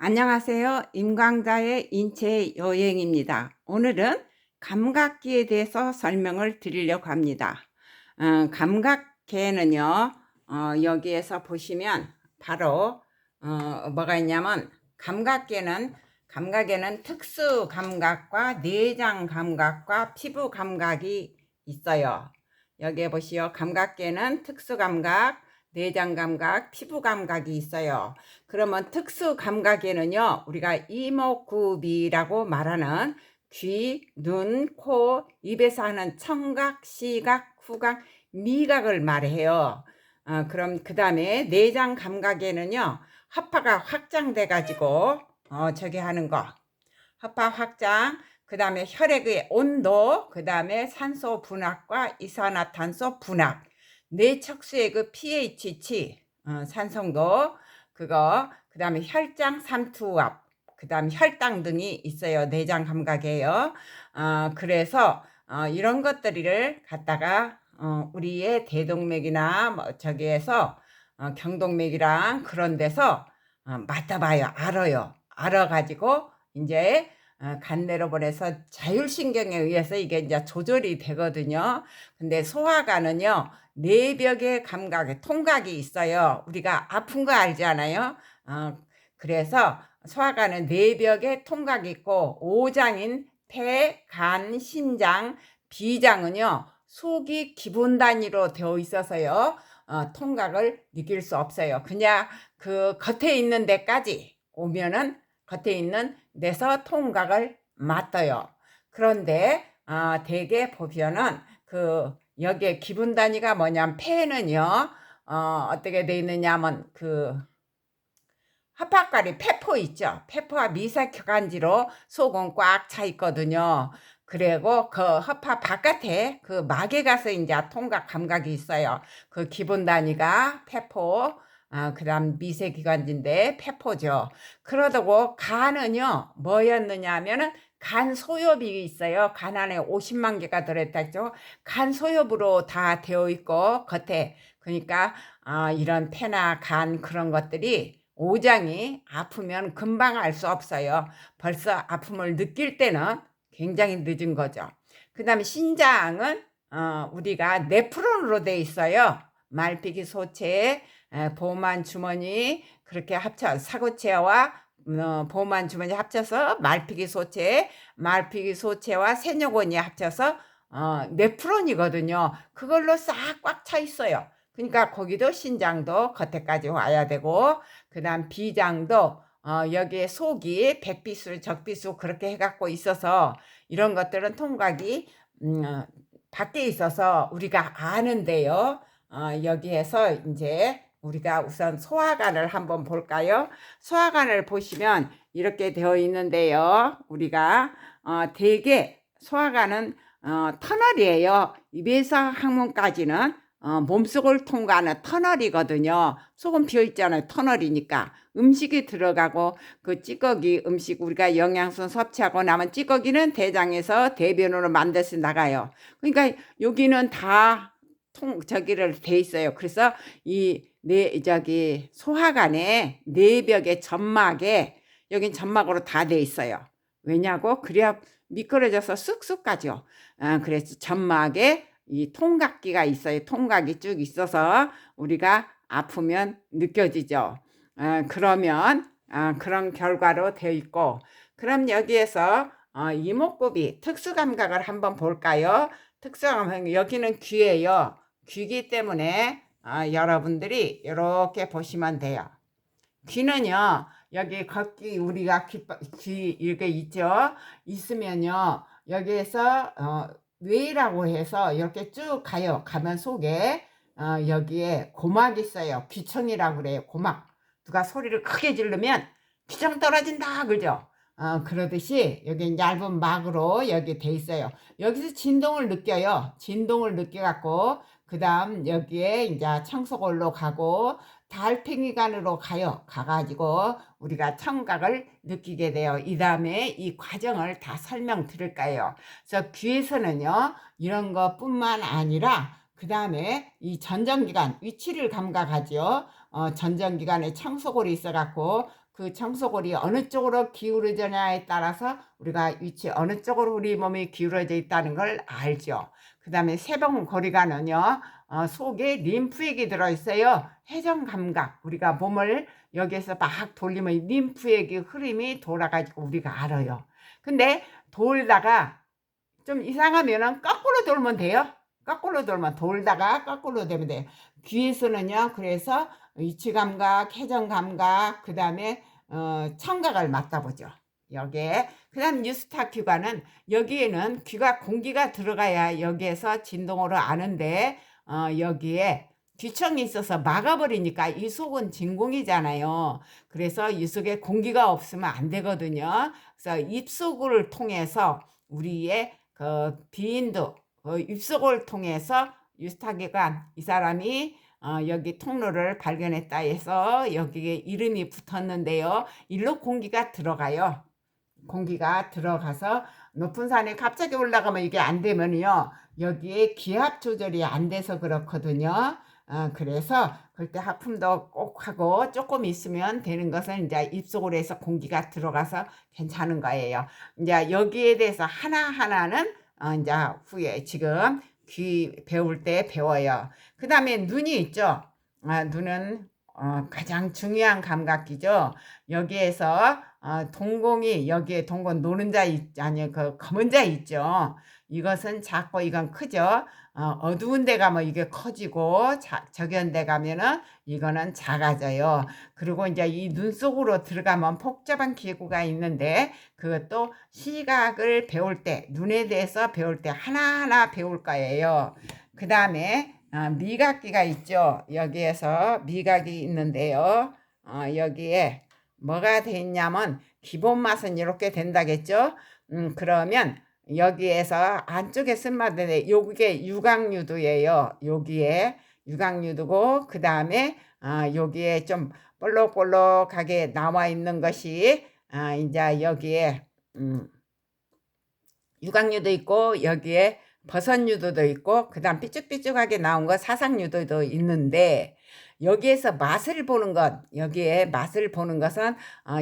안녕하세요. 임광자의 인체 여행입니다. 오늘은 감각기에 대해서 설명을 드리려고 합니다. 감각계는요, 여기에서 보시면 바로 뭐가 있냐면 감각에는 특수 감각과 내장 감각과 피부 감각이 있어요. 여기에 보시오. 감각계는 특수 감각, 내장 감각, 피부 감각이 있어요. 그러면 특수 감각에는요, 우리가 이목구비라고 말하는 귀, 눈, 코, 입에서 하는 청각, 시각, 후각, 미각을 말해요. 그럼 그 다음에 내장 감각에는요, 허파가 확장돼 가지고 저기 하는 거, 허파 확장, 그 다음에 혈액의 온도, 그 다음에 산소 분압과 이산화탄소 분압, 뇌척수의 그 pH, 산성도, 그거, 그 다음에 혈장 삼투압, 그 다음 혈당 등이 있어요. 내장 감각이에요. 그래서 이런 것들을 갖다가 우리의 대동맥이나 뭐 저기에서 경동맥이랑 그런 데서 맡아봐요. 알아가지고 이제 간내로 보내서 자율신경에 의해서 이게 이제 조절이 되거든요. 근데 소화관은요, 내벽의 감각에 통각이 있어요. 우리가 아픈 거 알잖아요. 그래서 소화관은 내벽에 통각이 있고, 오장인 폐, 간, 심장, 비장은요, 속이 기본 단위로 되어 있어서요, 통각을 느낄 수 없어요. 그냥 그 겉에 있는 데까지 오면은 겉에 있는 데서 통각을 맡아요. 그런데 대개 보면은 그 여기에 기본 단위가 뭐냐면 폐는요, 어떻게 돼 있느냐면 그 허파까지 폐포 있죠. 폐포와 미세혈관지로 속은 꽉 차 있거든요. 그리고 그 허파 바깥에 그 막에 가서 이제 통각 감각이 있어요. 그 기본 단위가 폐포, 그다음 미세기관지인데 폐포죠. 그러다고 간은요, 뭐였느냐 하면은 간 소엽이 있어요. 간 안에 50만 개가 들어있다 했죠. 간 소엽으로 다 되어 있고 겉에, 그러니까 이런 폐나 간 그런 것들이 오장이 아프면 금방 알 수 없어요. 벌써 아픔을 느낄 때는 굉장히 늦은 거죠. 그 다음에 신장은 우리가 네프론으로 돼 있어요. 말피기 소체, 보만 주머니 그렇게 합쳐 사고체와 보만 주머니 합쳐서 말피기 소체와 세뇨곤이 합쳐서 네프론이거든요. 그걸로 싹 꽉 차 있어요. 그러니까 거기도 신장도 겉에까지 와야 되고, 그 다음 비장도 여기에 속이 백비술 적비술 그렇게 해갖고 있어서 이런 것들은 통각이 밖에 있어서 우리가 아는데요. 여기에서 이제 우리가 우선 소화관을 한번 볼까요? 소화관을 보시면 이렇게 되어 있는데요. 우리가 대개 소화관은 터널이에요. 입에서 항문까지는 몸속을 통과하는 터널이거든요. 속은 비어있잖아요. 터널이니까 음식이 들어가고 그 찌꺼기 음식 우리가 영양소 섭취하고 남은 찌꺼기는 대장에서 대변으로 만들어서 나가요. 그러니까 여기는 다 저기를 돼 있어요. 그래서 저기 소화관에 내벽의 점막에 여긴 점막으로 다 돼 있어요. 왜냐고? 그래야 미끄러져서 쑥쑥 가죠. 그래서 점막에 이 통각기가 있어요. 통각이 쭉 있어서 우리가 아프면 느껴지죠. 그러면 그런 결과로 되어 있고, 그럼 여기에서 이목구비 특수감각을 한번 볼까요? 특수감각 여기는 귀예요. 귀기 때문에 여러분들이 이렇게 보시면 돼요. 귀는요, 여기 걷기 우리가 귀 이렇게 있죠. 있으면요, 여기에서 뇌라고 해서 이렇게 쭉 가요. 가면 속에 여기에 고막이 있어요. 귀청이라고 그래요. 고막. 누가 소리를 크게 지르면 귀청 떨어진다 그죠? 그러듯이 여기 얇은 막으로 여기 돼 있어요. 여기서 진동을 느껴요. 진동을 느껴갖고 그 다음 여기에 이제 청소골로 가고 달팽이관으로 가가지고 우리가 청각을 느끼게 돼요. 이 다음에 이 과정을 다 설명드릴까요? 그래서 귀에서는요, 이런 것뿐만 아니라 그 다음에 이 전정기관 위치를 감각하죠. 전정기관에 청소골이 있어갖고 그 청소골이 어느 쪽으로 기울어지냐에 따라서 우리가 위치 어느 쪽으로 우리 몸이 기울어져 있다는 걸 알죠. 그 다음에 세봉고리가는요, 속에 림프액이 들어있어요. 회전감각, 우리가 몸을 여기에서 막 돌리면 림프액의 흐름이 돌아가지고 우리가 알아요. 근데 돌다가 좀 이상하면은 거꾸로 돌면 돼요. 거꾸로 돌면, 돌다가 거꾸로 되면 돼요. 귀에서는요, 그래서 위치감각, 회전감각, 그 다음에 청각을 맡아보죠. 여기에. 그 다음 유스타큐가는 여기에는 귀가 공기가 들어가야 여기에서 진동으로 아는데, 여기에 귀청이 있어서 막아버리니까 이 속은 진공이잖아요. 그래서 이 속에 공기가 없으면 안 되거든요. 그래서 입속을 통해서 우리의 그 비인도 입속을 통해서 유스타기관 이 사람이 여기 통로를 발견했다 해서 여기에 이름이 붙었는데요. 일로 공기가 들어가요. 공기가 들어가서 높은 산에 갑자기 올라가면 이게 안 되면요, 여기에 기압 조절이 안 돼서 그렇거든요. 그래서 그때 하품도 꼭 하고 조금 있으면 되는 것은 이제 입속으로 해서 공기가 들어가서 괜찮은 거예요. 이제 여기에 대해서 하나하나는 이제 후에 지금 귀 배울 때 배워요. 그 다음에 눈이 있죠. 눈은 가장 중요한 감각기죠. 여기에서 동공이, 여기에 동공 노른자 아니 그 검은 자 있죠. 이것은 작고 이건 크죠. 어두운 데 가면 이게 커지고 적연 데 가면은 이거는 작아져요. 그리고 이제 이 눈 속으로 들어가면 복잡한 기구가 있는데 그것도 시각을 배울 때, 눈에 대해서 배울 때 하나하나 배울 거예요. 그 다음에 미각기가 있죠. 여기에서 미각이 있는데요. 여기에 뭐가 돼 있냐면 기본 맛은 이렇게 된다겠죠. 그러면 여기에서 안쪽에 쓴맛인데 요게 유광유두예요. 여기에 유광유두고 그 다음에 여기에 좀 볼록볼록하게 나와 있는 것이 이제 여기에 유광유도 있고 여기에 버섯유도도 있고 그 다음 삐쭉삐쭉하게 나온 거 사상유도도 있는데, 여기에서 맛을 보는 것, 여기에 맛을 보는 것은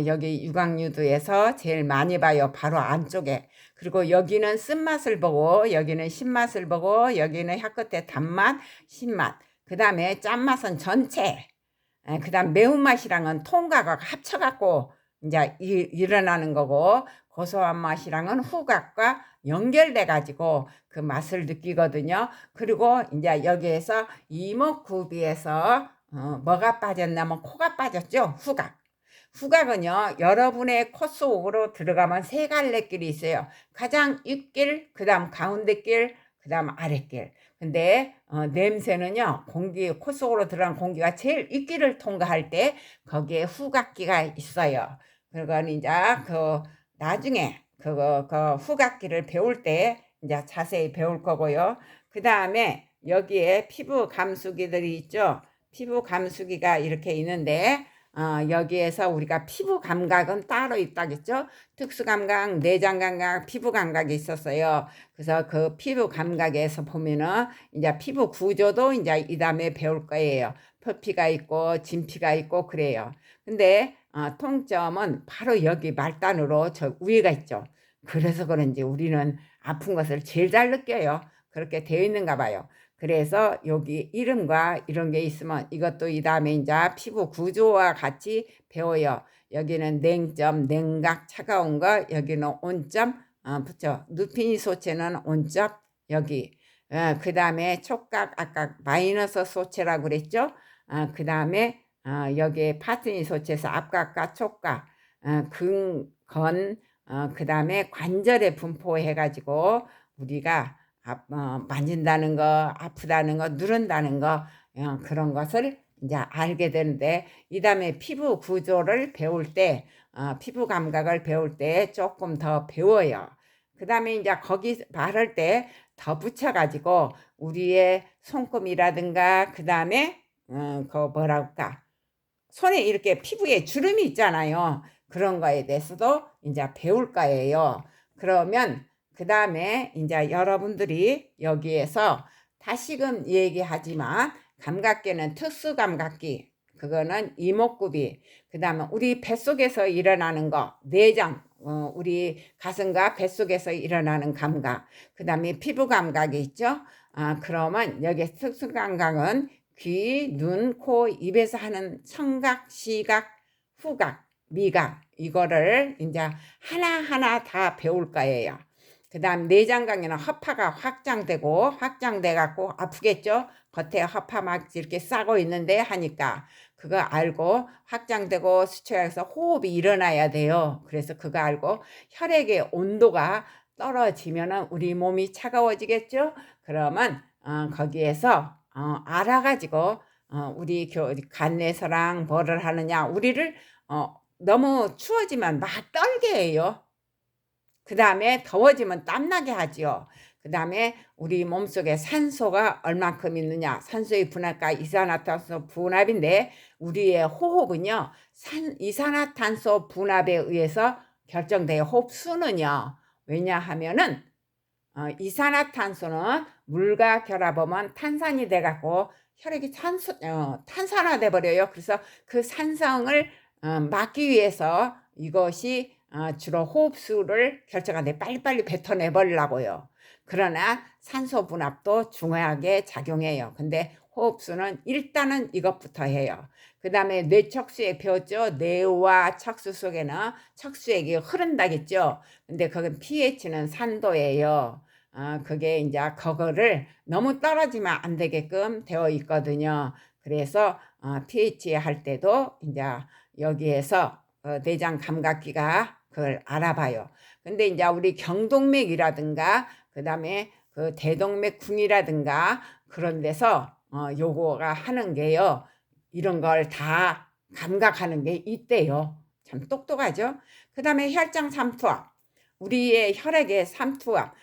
여기 유광유도에서 제일 많이 봐요. 바로 안쪽에. 그리고 여기는 쓴맛을 보고 여기는 신맛을 보고 여기는 혀 끝에 단맛, 신맛, 그 다음에 짠맛은 전체, 그 다음 매운맛이랑은 통각을 합쳐갖고 이제 일어나는 거고, 고소한 맛이랑은 후각과 연결돼 가지고 그 맛을 느끼거든요. 그리고 이제 여기에서 이목구비에서 뭐가 빠졌냐면 코가 빠졌죠. 후각. 후각은요, 여러분의 코 속으로 들어가면 세 갈래 길이 있어요. 가장 윗길, 그 다음 가운데 길, 그 다음 아랫길. 근데 냄새는요, 코 속으로 들어간 공기가 제일 윗길을 통과할 때 거기에 후각기가 있어요. 그건 이제 나중에 그 후각기를 배울 때 이제 자세히 배울 거고요. 그 다음에 여기에 피부 감수기들이 있죠. 피부 감수기가 이렇게 있는데 여기에서 우리가 피부 감각은 따로 있다겠죠. 특수 감각, 내장 감각, 피부 감각이 있었어요. 그래서 그 피부 감각에서 보면은 이제 피부 구조도 이제 이 다음에 배울 거예요. 표피가 있고 진피가 있고 그래요. 근데 통점은 바로 여기 말단으로 저 위에가 있죠. 그래서 그런지 우리는 아픈 것을 제일 잘 느껴요. 그렇게 되어 있는가 봐요. 그래서 여기 이름과 이런 게 있으면 이것도 이 다음에 이제 피부 구조와 같이 배워요. 여기는 냉점, 냉각, 차가운 거, 여기는 온점, 붙여. 누피니 소체는 온점, 여기. 그 다음에 촉각, 아까 마이너스 소체라고 그랬죠. 그 다음에 여기에 파트니 소체에서 앞각과 촉각, 근, 그 다음에 관절에 분포해가지고 우리가 만진다는 거, 아프다는 거, 누른다는 거, 그런 것을 이제 알게 되는데, 이 다음에 피부 구조를 배울 때, 피부 감각을 배울 때 조금 더 배워요. 그 다음에 이제 거기 바를 때 더 붙여가지고 우리의 손금이라든가, 그 다음에 그 뭐라 할까, 손에 이렇게 피부에 주름이 있잖아요. 그런 거에 대해서도 이제 배울 거예요. 그러면 그 다음에 이제 여러분들이 여기에서 다시금 얘기하지만 감각계는 특수 감각기, 그거는 이목구비. 그 다음에 우리 뱃속에서 일어나는 거, 내장, 우리 가슴과 뱃속에서 일어나는 감각. 그 다음에 피부 감각이 있죠. 그러면 여기 특수감각은 귀, 눈, 코, 입에서 하는 청각, 시각, 후각, 미각, 이거를 이제 하나하나 다 배울 거예요. 그 다음 내장각에는 허파가 확장돼 갖고 아프겠죠. 겉에 허파 막 이렇게 싸고 있는데 하니까 그거 알고 확장되고 수축해서 호흡이 일어나야 돼요. 그래서 그거 알고 혈액의 온도가 떨어지면은 우리 몸이 차가워지겠죠. 그러면 거기에서 알아가지고 우리 간내서랑 뭐를 하느냐, 우리를 너무 추워지면 막 떨게 해요. 그 다음에 더워지면 땀나게 하지요. 그 다음에 우리 몸속에 산소가 얼만큼 있느냐, 산소의 분할과 이산화탄소 분합인데 우리의 호흡은요 이산화탄소 분합에 의해서 결정돼요. 호흡수는요. 왜냐하면은 이산화탄소는 물과 결합하면 탄산이 돼갖고 혈액이 탄산화돼 버려요. 그래서 그 산성을 막기 위해서 이것이 주로 호흡수를 결정하는데 빨리빨리 뱉어내 버리려고요. 그러나 산소 분압도 중요하게 작용해요. 근데 호흡수는 일단은 이것부터 해요. 그 다음에 뇌척수액 배웠죠. 뇌와 척수 속에는 척수액이 흐른다겠죠. 근데 그건 pH는 산도예요. 그게 이제 그거를 너무 떨어지면 안 되게끔 되어 있거든요. 그래서 pH 할 때도 이제 여기에서 내장 감각기가 그걸 알아봐요. 근데 이제 우리 경동맥이라든가 그 다음에 그 대동맥궁이라든가 그런 데서 요거가 하는 게요. 이런 걸 다 감각하는 게 있대요. 참 똑똑하죠. 그 다음에 혈장 삼투압. 우리의 혈액의 삼투압.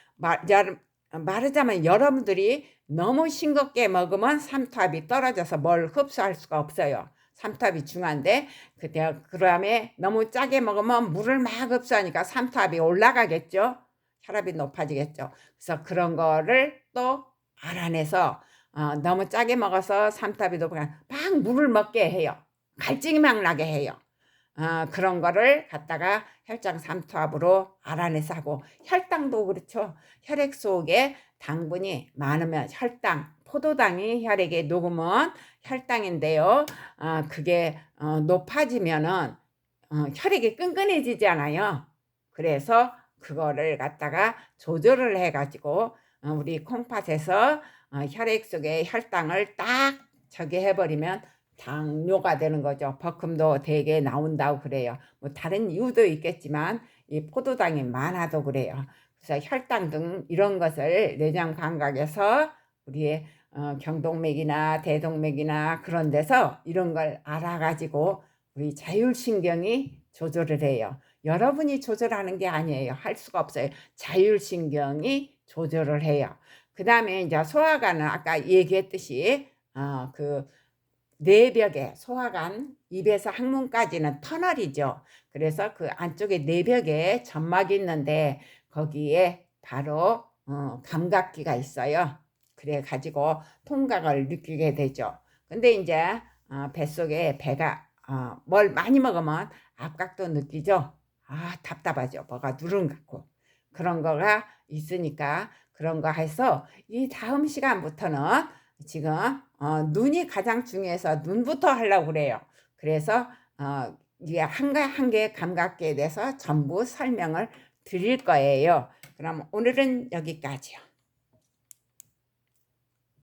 말하자면 여러분들이 너무 싱겁게 먹으면 삼투압이 떨어져서 뭘 흡수할 수가 없어요. 삼투압이 중요한데 그다음에 너무 짜게 먹으면 물을 막 흡수하니까 삼투압이 올라가겠죠. 혈압이 높아지겠죠. 그래서 그런 거를 또 알아내서 너무 짜게 먹어서 삼투압이 높으면 막 물을 먹게 해요. 갈증이 막 나게 해요. 그런 거를 갖다가 혈장 삼투압으로 알아내서 하고, 혈당도 그렇죠. 혈액 속에 당분이 많으면 혈당, 포도당이 혈액에 녹으면 혈당인데요. 그게 높아지면은 혈액이 끈끈해지잖아요. 그래서 그거를 갖다가 조절을 해가지고 우리 콩팥에서 혈액 속에 혈당을 딱 저기 해버리면 당뇨가 되는 거죠. 버금도 되게 나온다고 그래요. 뭐 다른 이유도 있겠지만 이 포도당이 많아도 그래요. 그래서 혈당 등 이런 것을 내장 감각에서 우리의 경동맥이나 대동맥이나 그런 데서 이런 걸 알아가지고 우리 자율신경이 조절을 해요. 여러분이 조절하는 게 아니에요. 할 수가 없어요. 자율신경이 조절을 해요. 그 다음에 이제 소화관은 아까 얘기했듯이 그 내벽에 소화관, 입에서 항문까지는 터널이죠. 그래서 그 안쪽에 내벽에 점막이 있는데 거기에 바로 감각기가 있어요. 그래 가지고 통각을 느끼게 되죠. 근데 이제 뱃속에 배가 뭘 많이 먹으면 압각도 느끼죠. 답답하죠. 뭐가 누른 같고 그런 거가 있으니까 그런 거 해서 이 다음 시간부터는 지금 눈이 가장 중요해서 눈부터 하려고 그래요. 그래서 이게 한 개 감각기에 대해서 전부 설명을 드릴 거예요. 그럼 오늘은 여기까지요.